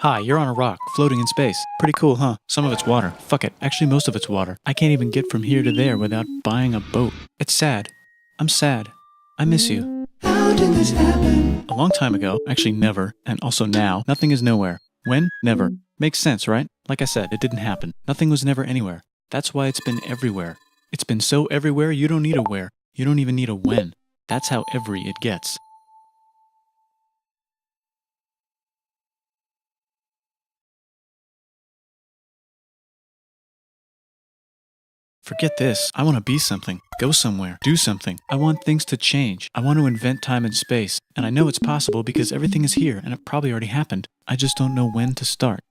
Hi, you're on a rock, floating in space. Pretty cool, huh? Some of it's water. Fuck it. Actually, most of it's water. I can't even get from here to there without buying a boat. It's sad. I'm sad. I miss you. How did this happen? A long time ago, actually never, and also now, nothing is nowhere. When? Never. Makes sense, right? Like I said, it didn't happen. Nothing was never anywhere. That's why it's been everywhere. It's been so everywhere, you don't need a where. You don't even need a when. That's how every it gets. Forget this. I want to be something. Go somewhere. Do something. I want things to change. I want to invent time and space. And I know it's possible because everything is here and it probably already happened. I just don't know when to start.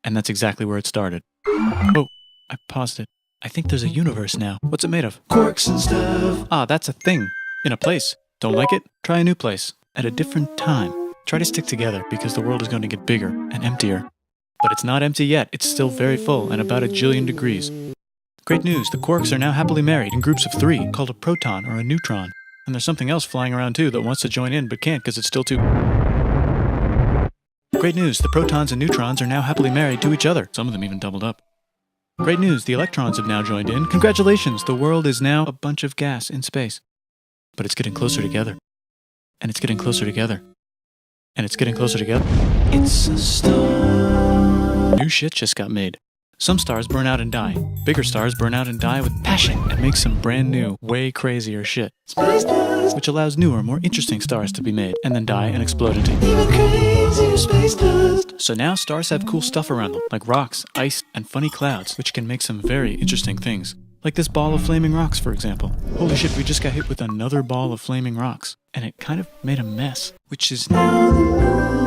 And that's exactly where it started. Oh, I paused it. I think there's a universe now. What's it made of? Quarks and stuff. Ah, that's a thing. In a place. Don't like it? Try a new place. At a different time. Try to stick together because the world is going to get bigger and emptier. But it's not empty yet. It's still very full and about 1 jillion degrees. Great news, the quarks are now happily married in groups of 3, called a proton or a neutron. And there's something else flying around too that wants to join in but can't because it's still too... Great news, the protons and neutrons are now happily married to each other. Some of them even doubled up. Great news, the electrons have now joined in. Congratulations, the world is now a bunch of gas in space. But it's getting closer together. And it's getting closer together. And it's getting closer together. It's a star. New shit just got made. Some stars burn out and die. Bigger stars burn out and die with passion and make some brand new, way crazier shit. Space dust. Which allows newer, more interesting stars to be made and then die and explode into Even crazier space dust. So now stars have cool stuff around them, like rocks, ice, and funny clouds, which can make some very interesting things. Like this ball of flaming rocks, for example. Holy shit, we just got hit with another ball of flaming rocks. And it kind of made a mess, which is Now the moon.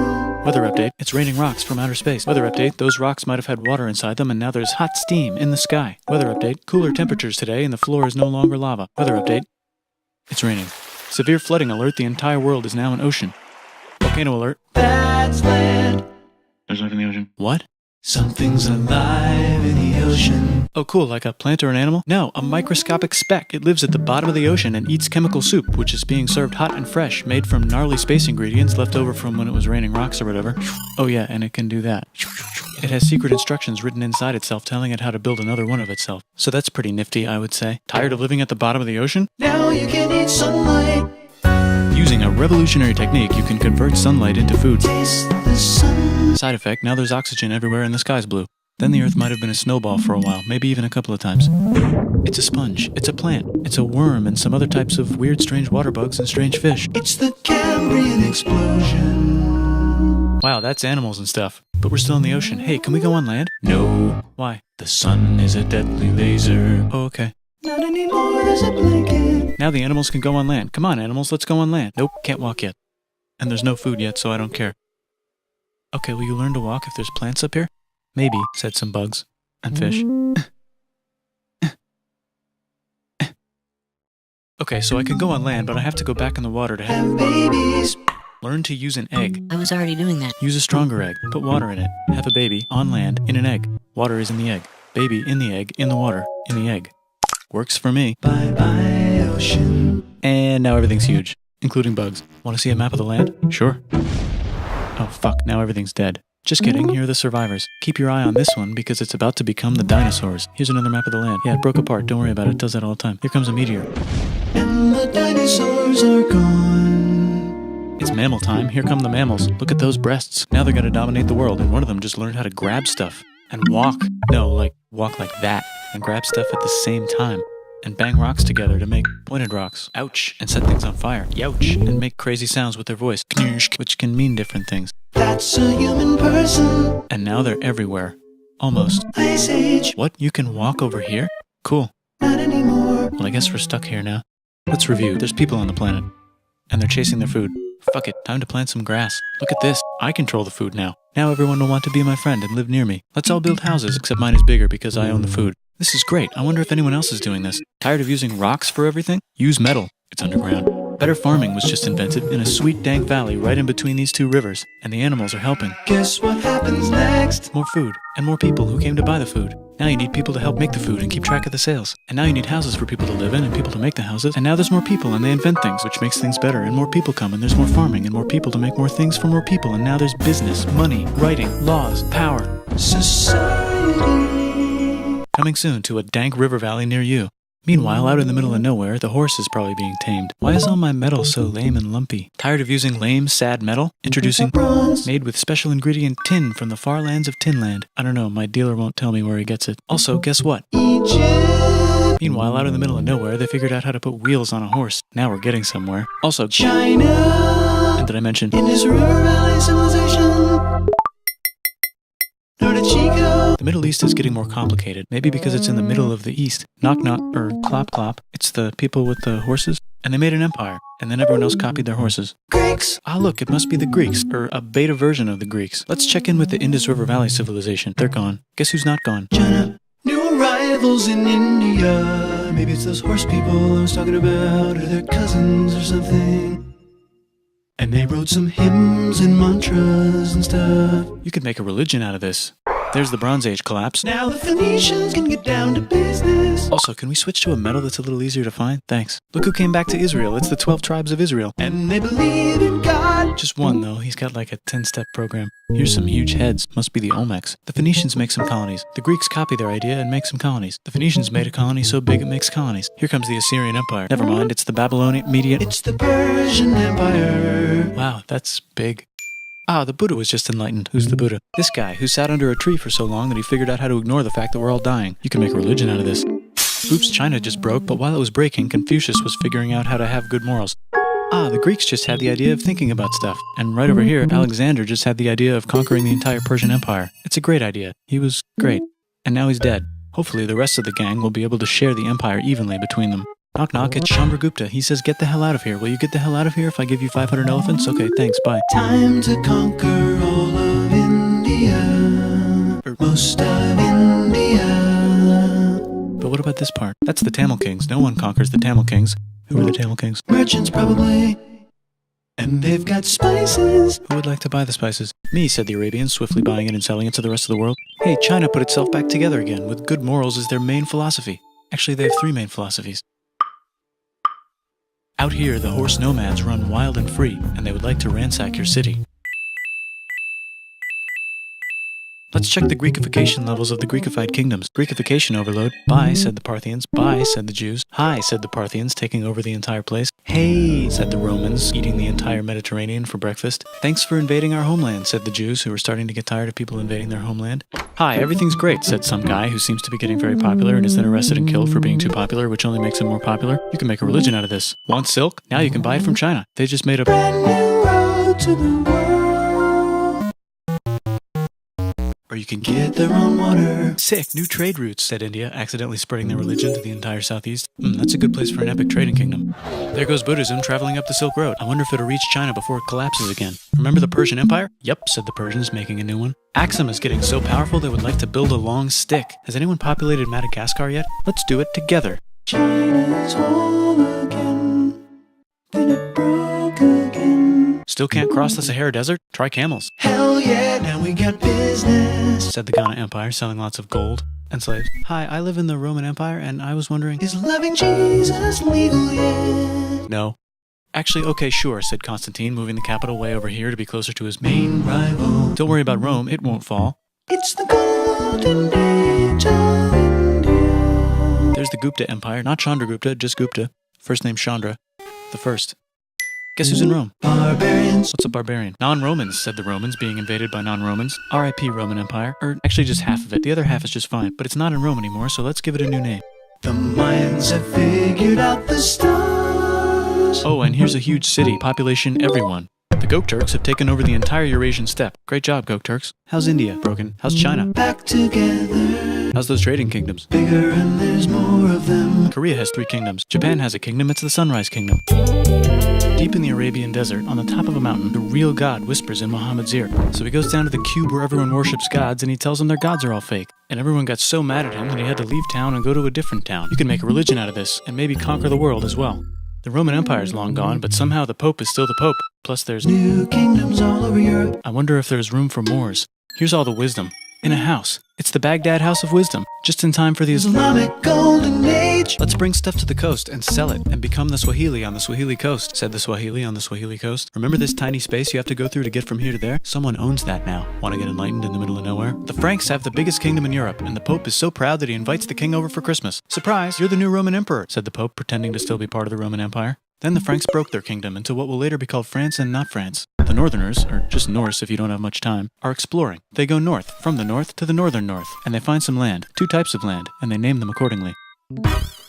Weather update, it's raining rocks from outer space. Weather update, those rocks might have had water inside them and now there's hot steam in the sky. Weather update, cooler temperatures today and the floor is no longer lava. Weather update, it's raining. Severe flooding alert, the entire world is now an ocean. Volcano alert. That's land. There's life in the ocean. What? Something's alive in the ocean. Oh cool, like a plant or an animal? No, a microscopic speck. It lives at the bottom of the ocean and eats chemical soup, which is being served hot and fresh, made from gnarly space ingredients left over from when it was raining rocks or whatever. Oh yeah, and it can do that. It has secret instructions written inside itself telling it how to build another one of itself. So that's pretty nifty, I would say. Tired of living at the bottom of the ocean? Now you can eat sunlight. Using a revolutionary technique, you can convert sunlight into food. Taste the sun. Side effect, now there's oxygen everywhere and the sky's blue. Then the Earth might have been a snowball for a while, maybe even a couple of times. It's a sponge, it's a plant, it's a worm and some other types of weird strange water bugs and strange fish. It's the Cambrian explosion. Wow, that's animals and stuff. But we're still in the ocean. Hey, can we go on land? No. Why? The sun is a deadly laser. Oh, okay. Not anymore, there's a blanket. Now the animals can go on land. Come on, animals, let's go on land. Nope, can't walk yet. And there's no food yet, so I don't care. Okay, will you learn to walk if there's plants up here? Maybe, said some bugs. And fish. Okay, so I can go on land, but I have to go back in the water to Have babies. learn to use an egg. I was already doing that. Use a stronger egg. Put water in it. Have a baby on land in an egg. Water is in the egg. Baby in the egg, in the water, in the egg. Works for me. Bye bye, ocean. And now everything's huge, including bugs. Want to see a map of the land? Sure. Oh fuck, now everything's dead. Just kidding, here are the survivors. Keep your eye on this one because it's about to become the dinosaurs. Here's another map of the land. Yeah, it broke apart, don't worry about it, it does that all the time. Here comes a meteor. And the dinosaurs are gone. It's mammal time, here come the mammals. Look at those breasts. Now they're gonna dominate the world and one of them just learned how to grab stuff. And walk. No, like, walk like that. And grab stuff at the same time. And bang rocks together to make pointed rocks. Ouch. And set things on fire. Youch. And make crazy sounds with their voice. Knirsch, which can mean different things. That's a human person. And now they're everywhere. Almost. Ice Age. What? You can walk over here? Cool. Not anymore. Well, I guess we're stuck here now. Let's review. There's people on the planet. And they're chasing their food. Fuck it. Time to plant some grass. Look at this. I control the food now. Now everyone will want to be my friend and live near me. Let's all build houses, except mine is bigger because I own the food. This is great. I wonder if anyone else is doing this. Tired of using rocks for everything? Use metal. It's underground. Better farming was just invented in a sweet dank valley right in between these two rivers, and the animals are helping. Guess what happens next? More food, and more people who came to buy the food. Now you need people to help make the food and keep track of the sales. And now you need houses for people to live in and people to make the houses. And now there's more people and they invent things, which makes things better. And more people come and there's more farming and more people to make more things for more people. And now there's business, money, writing, laws, power. Society. Coming soon to a dank river valley near you. Meanwhile, out in the middle of nowhere, the horse is probably being tamed. Why is all my metal so lame and lumpy? Tired of using lame, sad metal? Introducing bronze, made with special ingredient tin from the far lands of Tinland. I don't know, my dealer won't tell me where he gets it. Also, guess what? Egypt, Meanwhile, out in the middle of nowhere, they figured out how to put wheels on a horse. Now we're getting somewhere. Also, China, and did I mention Indus River Valley Civilization, Norte Chico. the Middle East is getting more complicated. Maybe because it's in the middle of the East. Knock knock, or clop clop. It's the people with the horses. And they made an empire. And then everyone else copied their horses. Greeks, Ah, look, it must be the Greeks, or a beta version of the Greeks. Let's check in with the Indus River Valley civilization. They're gone. Guess who's not gone? China, new arrivals in India. Maybe it's those horse people I was talking about, or their cousins or something. And they wrote some hymns and mantras and stuff. You could make a religion out of this. There's the Bronze Age collapse. Now the Phoenicians can get down to business. Also, can we switch to a metal that's a little easier to find? Thanks. Look who came back to Israel. It's the 12 tribes of Israel. And they believe in God. Just one, though. He's got like a 10-step program. Here's some huge heads. Must be the Olmecs. The Phoenicians make some colonies. The Greeks copy their idea and make some colonies. The Phoenicians made a colony so big it makes colonies. Here comes the Assyrian Empire. Never mind, it's the Babylonian Median. It's the Persian Empire. Wow, that's big. Ah, the Buddha was just enlightened. Who's the Buddha? This guy, who sat under a tree for so long that he figured out how to ignore the fact that we're all dying. You can make a religion out of this. Oops, China just broke, but while it was breaking, Confucius was figuring out how to have good morals. Ah, the Greeks just had the idea of thinking about stuff. And right over here, Alexander just had the idea of conquering the entire Persian Empire. It's a great idea. He was great. And now he's dead. Hopefully the rest of the gang will be able to share the empire evenly between them. Knock knock, it's Chandragupta. He says, get the hell out of here. Will you get the hell out of here if I give you 500 elephants? Okay, thanks, bye. Time to conquer all of India. Or most of India. But what about this part? That's the Tamil Kings. No one conquers the Tamil Kings. Who are the Tamil Kings? Merchants probably. And they've got spices. Who would like to buy the spices? Me, said the Arabians, swiftly buying it and selling it to the rest of the world. Hey, China put itself back together again, with good morals as their main philosophy. Actually, they have 3 main philosophies. Out here, the horse nomads run wild and free, and they would like to ransack your city. Let's check the Greekification levels of the Greekified kingdoms. Greekification overload. Bye, said the Parthians. Bye, said the Jews. Hi, said the Parthians, taking over the entire place. Hey, said the Romans, eating the entire Mediterranean for breakfast. Thanks for invading our homeland, said the Jews, who were starting to get tired of people invading their homeland. Hi, everything's great, said some guy who seems to be getting very popular and is then arrested and killed for being too popular, which only makes him more popular. You can make a religion out of this. Want silk? Now you can buy it from China. They just made a Brand new road to the world. or you can Get their own water. Sick, new trade routes, said India, accidentally spreading their religion to the entire southeast. That's a good place for an epic trading kingdom. There goes Buddhism traveling up the Silk Road. I wonder if it'll reach China before it collapses again. Remember the Persian Empire? Yep, said the Persians, making a new one. Axum is getting so powerful they would like to build a long stick. Has anyone populated Madagascar yet? Let's do it together. China's whole again. Then it broke again. Still can't cross the Sahara Desert? Try camels, Hell yeah, now we got business. said the Ghana Empire, selling lots of gold and slaves. Hi, I live in the Roman Empire, and I was wondering... Is loving Jesus legal yet? No. Actually, okay, sure, said Constantine, moving the capital way over here to be closer to his main... Rival. Don't worry about Rome, it won't fall. It's the golden age of India. There's the Gupta Empire, not Chandragupta, just Gupta. First name Chandra. The first. Guess who's in Rome? Barbarians. What's a barbarian? Non-Romans, said the Romans, being invaded by non-Romans. R.I.P. Roman Empire. Or actually just half of it. The other half is just fine. But it's not in Rome anymore, so let's give it a new name. The Mayans have figured out the stars. Oh, and here's a huge city. Population everyone. The Gokturks have taken over the entire Eurasian steppe. Great job, Gokturks. How's India? Broken. How's China? Back together. How's those trading kingdoms? Bigger and there's more of them. Korea has 3 kingdoms. Japan has a kingdom. It's the Sunrise Kingdom. Deep in the Arabian desert, on the top of a mountain, the real God whispers in Muhammad's ear. So he goes down to the cube where everyone worships gods, and he tells them their gods are all fake. And everyone got so mad at him that he had to leave town and go to a different town. You can make a religion out of this, and maybe conquer the world as well. The Roman Empire is long gone, but somehow the Pope is still the Pope. Plus there's New kingdoms all over Europe. I wonder if there's room for Moors. Here's all the wisdom. In a house. It's the Baghdad House of Wisdom, just in time for the Islamic Golden Age. Let's bring stuff to the coast and sell it and become the Swahili on the Swahili coast, said the Swahili on the Swahili coast. Remember this tiny space you have to go through to get from here to there? Someone owns that now. Want to get enlightened in the middle of nowhere? The Franks have the biggest kingdom in Europe, and the Pope is so proud that he invites the king over for Christmas. Surprise, you're the new Roman emperor, said the Pope, pretending to still be part of the Roman Empire. Then the Franks broke their kingdom into what will later be called France and not France. The Northerners, or just Norse if you don't have much time, are exploring. They go north, from the north to the northern north, and they find some land, 2 types of land, and they name them accordingly.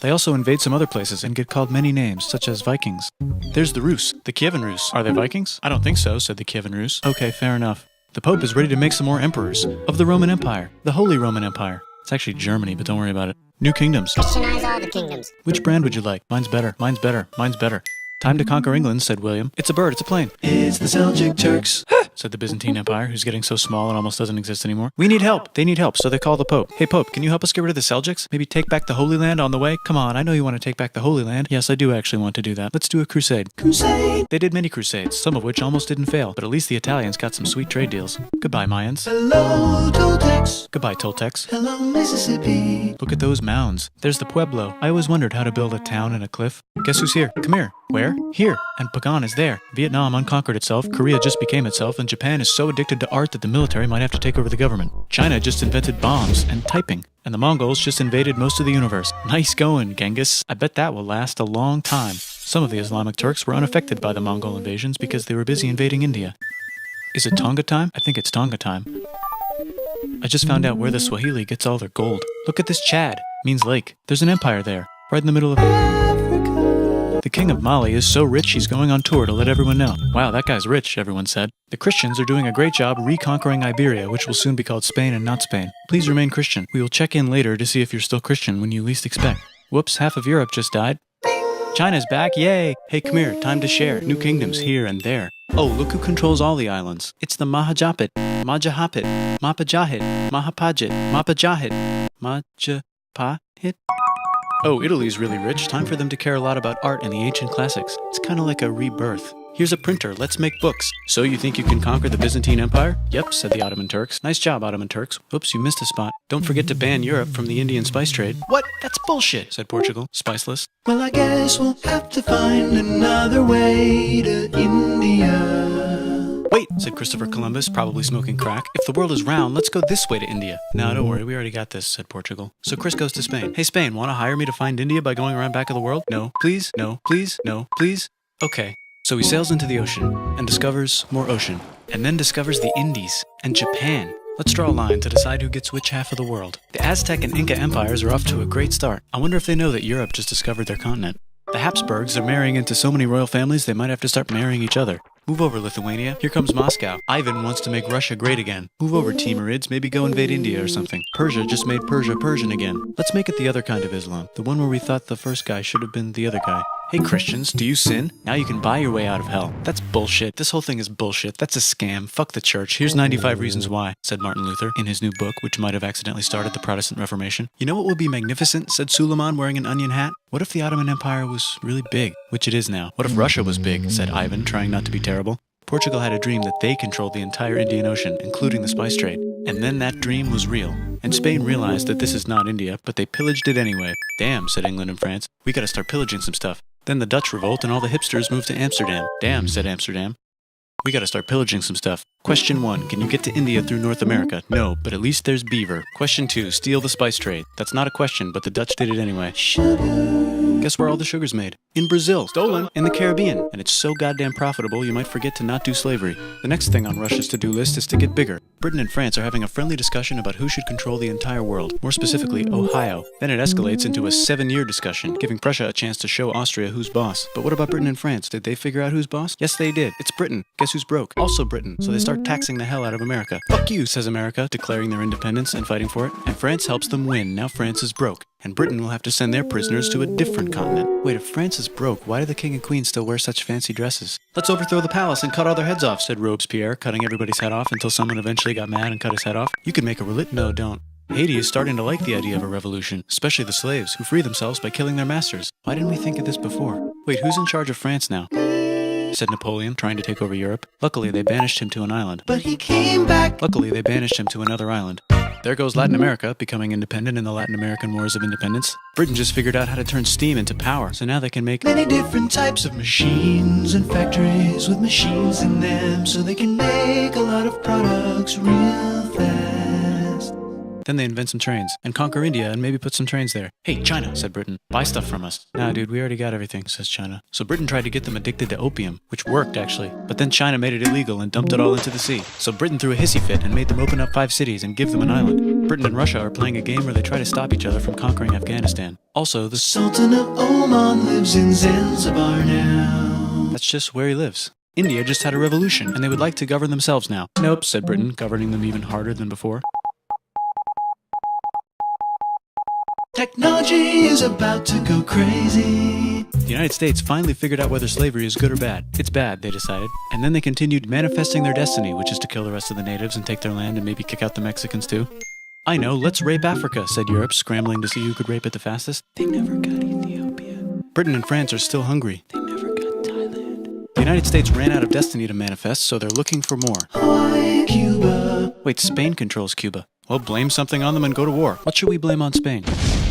They also invade some other places and get called many names, such as Vikings. There's the Rus, the Kievan Rus. Are they Vikings? I don't think so, said the Kievan Rus. Okay, fair enough. The Pope is ready to make some more emperors of the Roman Empire, the Holy Roman Empire. It's actually Germany, but don't worry about it. New kingdoms. Christianize all the kingdoms. Which brand would you like? Mine's better, mine's better, mine's better. Time to conquer England, said William. It's a bird, it's a plane. It's the Seljuk Turks. Said the Byzantine Empire, who's getting so small it almost doesn't exist anymore. We need help. They need help, so they call the Pope. Hey Pope, can you help us get rid of the Seljuks? Maybe take back the Holy Land on the way? Come on, I know you want to take back the Holy Land. Yes, I do actually want to do that. Let's do a crusade. Crusade. They did many crusades, some of which almost didn't fail, but at least the Italians got some sweet trade deals. Goodbye, Mayans. Hello, Toltecs. Goodbye, Toltecs. Hello, Mississippi. Look at those mounds. There's the Pueblo. I always wondered how to build a town in a cliff. Guess who's here? Come here. Where? Here. And Pagan is there. Vietnam unconquered itself, Korea just became itself, and Japan is so addicted to art that the military might have to take over the government. China just invented bombs and typing. And the Mongols just invaded most of the universe. Nice going, Genghis. I bet that will last a long time. Some of the Islamic Turks were unaffected by the Mongol invasions because they were busy invading India. Is it Tonga time? I think it's Tonga time. I just found out where the Swahili gets all their gold. Look at this Chad. Means lake. There's an empire there, right in the middle of Africa. The king of Mali is so rich he's going on tour to let everyone know. Wow, that guy's rich, everyone said. The Christians are doing a great job reconquering Iberia, which will soon be called Spain and not Spain. Please remain Christian. We will check in later to see if you're still Christian when you least expect. Whoops, half of Europe just died. China's back, yay! Hey, come here, time to share. New kingdoms here and there. Oh, look who controls all the islands. It's the Mahajapit, Majahapit, Mapajahit, Mahapajit, Mapajahit, Majapahit. Oh, Italy's really rich. Time for them to care a lot about art and the ancient classics. It's kind of like a rebirth. Here's a printer, let's make books. So you think you can conquer the Byzantine Empire? Yep, said the Ottoman Turks. Nice job, Ottoman Turks. Oops, you missed a spot. Don't forget to ban Europe from the Indian spice trade. What? That's bullshit, said Portugal, spiceless. Well, I guess we'll have to find another way to India. Wait, said Christopher Columbus, probably smoking crack. If the world is round, let's go this way to India. No, don't worry, we already got this, said Portugal. So Chris goes to Spain. Hey, Spain, want to hire me to find India by going around back of the world? No, please, no, please, no, please. Okay. So he sails into the ocean and discovers more ocean, and then discovers the Indies and Japan. Let's draw a line to decide who gets which half of the world. The Aztec and Inca empires are off to a great start. I wonder if they know that Europe just discovered their continent. The Habsburgs are marrying into so many royal families they might have to start marrying each other. Move over, Lithuania. Here comes Moscow. Ivan wants to make Russia great again. Move over, Timurids. Maybe go invade India or something. Persia just made Persia Persian again. Let's make it the other kind of Islam. The one where we thought the first guy should have been the other guy. Hey Christians, do you sin? Now you can buy your way out of hell. That's bullshit. This whole thing is bullshit. That's a scam. Fuck the church. Here's 95 Reasons Why, said Martin Luther in his new book, which might have accidentally started the Protestant Reformation. You know what would be magnificent, said Suleiman wearing an onion hat? What if the Ottoman Empire was really big, which it is now? What if Russia was big, said Ivan, trying not to be terrible. Portugal had a dream that they controlled the entire Indian Ocean, including the spice trade. And then that dream was real. And Spain realized that this is not India, but they pillaged it anyway. Damn, said England and France. We gotta start pillaging some stuff. Then the Dutch revolt and all the hipsters moved to Amsterdam. Damn, said Amsterdam. We gotta start pillaging some stuff. Question 1, can you get to India through North America? No, but at least there's beaver. Question 2, steal the spice trade. That's not a question, but the Dutch did it anyway. Guess where all the sugar's made? In Brazil. Stolen. In the Caribbean. And it's so goddamn profitable you might forget to not do slavery. The next thing on Russia's to-do list is to get bigger. Britain and France are having a friendly discussion about who should control the entire world. More specifically, Ohio. Then it escalates into a 7-year discussion, giving Prussia a chance to show Austria who's boss. But what about Britain and France? Did they figure out who's boss? Yes, they did. It's Britain. Guess who's broke? Also Britain. So they start taxing the hell out of America. Fuck you, says America, declaring their independence and fighting for it. And France helps them win. Now France is broke. And Britain will have to send their prisoners to a different continent. Wait, if France is broke, why do the king and queen still wear such fancy dresses? Let's overthrow the palace and cut all their heads off, said Robespierre, cutting everybody's head off until someone eventually got mad and cut his head off. You could make a No, don't. Haiti is starting to like the idea of a revolution, especially the slaves, who free themselves by killing their masters. Why didn't we think of this before? Wait, who's in charge of France now? Said Napoleon, trying to take over Europe. Luckily, they banished him to an island. But he came back. Luckily, they banished him to another island. There goes Latin America, becoming independent in the Latin American Wars of Independence. Britain just figured out how to turn steam into power, so now they can make many different types of machines and factories with machines in them, so they can make a lot of products real fast. Then they invent some trains, and conquer India and maybe put some trains there. Hey, China, said Britain, buy stuff from us. Nah, dude, we already got everything, says China. So Britain tried to get them addicted to opium, which worked, actually. But then China made it illegal and dumped it all into the sea. So Britain threw a hissy fit and made them open up 5 cities and give them an island. Britain and Russia are playing a game where they try to stop each other from conquering Afghanistan. Also, the Sultan of Oman lives in Zanzibar now. That's just where he lives. India just had a revolution, and they would like to govern themselves now. Nope, said Britain, governing them even harder than before. Technology is about to go crazy. The United States finally figured out whether slavery is good or bad. It's bad, they decided. And then they continued manifesting their destiny, which is to kill the rest of the natives and take their land and maybe kick out the Mexicans too. I know, let's rape Africa, said Europe, scrambling to see who could rape it the fastest. They never got Ethiopia. Britain and France are still hungry. They never got Thailand. The United States ran out of destiny to manifest, so they're looking for more. Hawaii, Cuba. Wait, Spain controls Cuba. Well, blame something on them and go to war. What should we blame on Spain?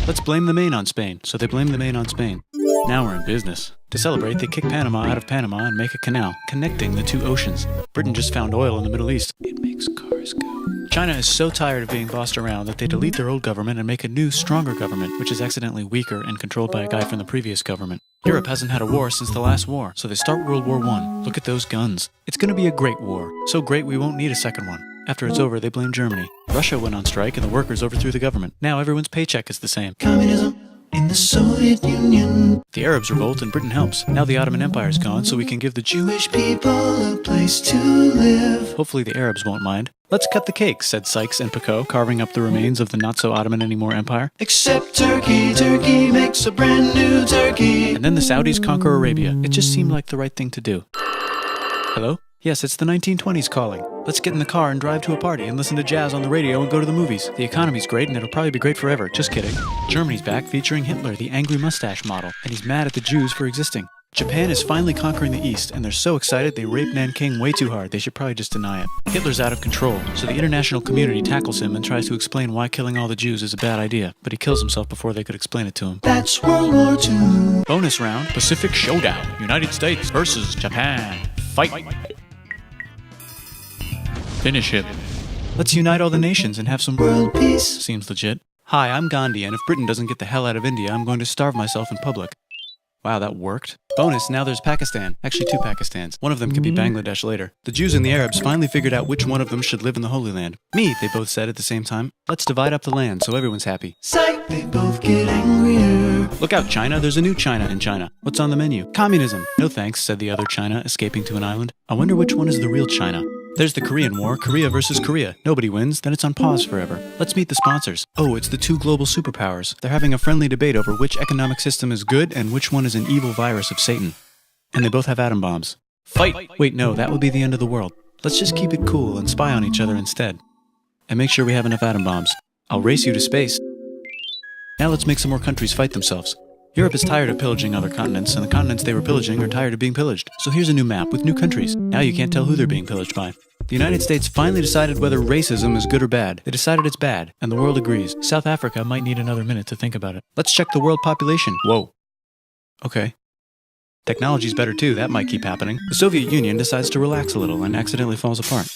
Let's blame the Maine on Spain. So they blame the Maine on Spain. Now we're in business. To celebrate, they kick Panama out of Panama and make a canal, connecting the 2 oceans. Britain just found oil in the Middle East. It makes cars go. China is so tired of being bossed around that they delete their old government and make a new, stronger government, which is accidentally weaker and controlled by a guy from the previous government. Europe hasn't had a war since the last war, so they start World War I. Look at those guns. It's gonna be a great war. So great we won't need a second one. After it's over, they blame Germany. Russia went on strike and the workers overthrew the government. Now everyone's paycheck is the same. Communism in the Soviet Union. The Arabs revolt and Britain helps. Now the Ottoman Empire's gone, so we can give the Jewish people a place to live. Hopefully the Arabs won't mind. Let's cut the cake, said Sykes and Picot, carving up the remains of the not-so-Ottoman-anymore empire. Except Turkey. Turkey makes a brand new Turkey. And then the Saudis conquer Arabia. It just seemed like the right thing to do. Hello? Yes, it's the 1920s calling. Let's get in the car and drive to a party and listen to jazz on the radio and go to the movies. The economy's great and it'll probably be great forever. Just kidding. Germany's back featuring Hitler, the angry mustache model, and he's mad at the Jews for existing. Japan is finally conquering the East, and they're so excited they rape Nanking way too hard. They should probably just deny it. Hitler's out of control, so the international community tackles him and tries to explain why killing all the Jews is a bad idea, but he kills himself before they could explain it to him. That's World War II. Bonus round, Pacific Showdown. United States versus Japan. Fight! Finish him. Let's unite all the nations and have some World peace. Seems legit. Hi, I'm Gandhi, and if Britain doesn't get the hell out of India, I'm going to starve myself in public. Wow, that worked. Bonus, now there's Pakistan. Actually, 2 Pakistans. One of them could be Bangladesh later. The Jews and the Arabs finally figured out which one of them should live in the Holy Land. Me, they both said at the same time. Let's divide up the land so everyone's happy. Psych, they both get angrier. Look out, China. There's a new China in China. What's on the menu? Communism. No thanks, said the other China, escaping to an island. I wonder which one is the real China. There's the Korean War, Korea versus Korea. Nobody wins, then it's on pause forever. Let's meet the sponsors. Oh, it's the 2 global superpowers. They're having a friendly debate over which economic system is good and which one is an evil virus of Satan. And they both have atom bombs. Fight! Wait, no, that would be the end of the world. Let's just keep it cool and spy on each other instead. And make sure we have enough atom bombs. I'll race you to space. Now let's make some more countries fight themselves. Europe is tired of pillaging other continents, and the continents they were pillaging are tired of being pillaged. So here's a new map with new countries. Now you can't tell who they're being pillaged by. The United States finally decided whether racism is good or bad. They decided it's bad, and the world agrees. South Africa might need another minute to think about it. Let's check the world population. Whoa. Okay. Technology's better too, that might keep happening. The Soviet Union decides to relax a little and accidentally falls apart.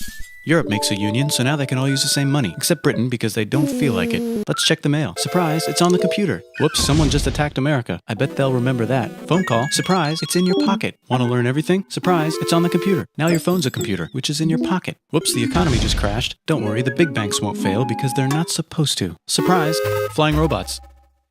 Europe makes a union, so now they can all use the same money, except Britain because they don't feel like it. Let's check the mail. Surprise, it's on the computer. Whoops, someone just attacked America. I bet they'll remember that. Phone call. Surprise, it's in your pocket. Want to learn everything? Surprise, it's on the computer. Now your phone's a computer, which is in your pocket. Whoops, the economy just crashed. Don't worry, the big banks won't fail because they're not supposed to. Surprise, flying robots.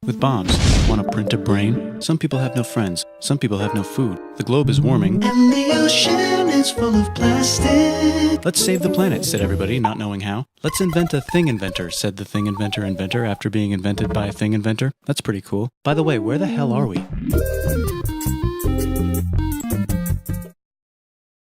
With bombs. Want to print a brain? Some people have no friends. Some people have no food. The globe is warming. And the ocean is full of plastic. Let's save the planet, said everybody, not knowing how. Let's invent a thing inventor, said the thing inventor after being invented by a thing inventor. That's pretty cool. By the way, where the hell are we?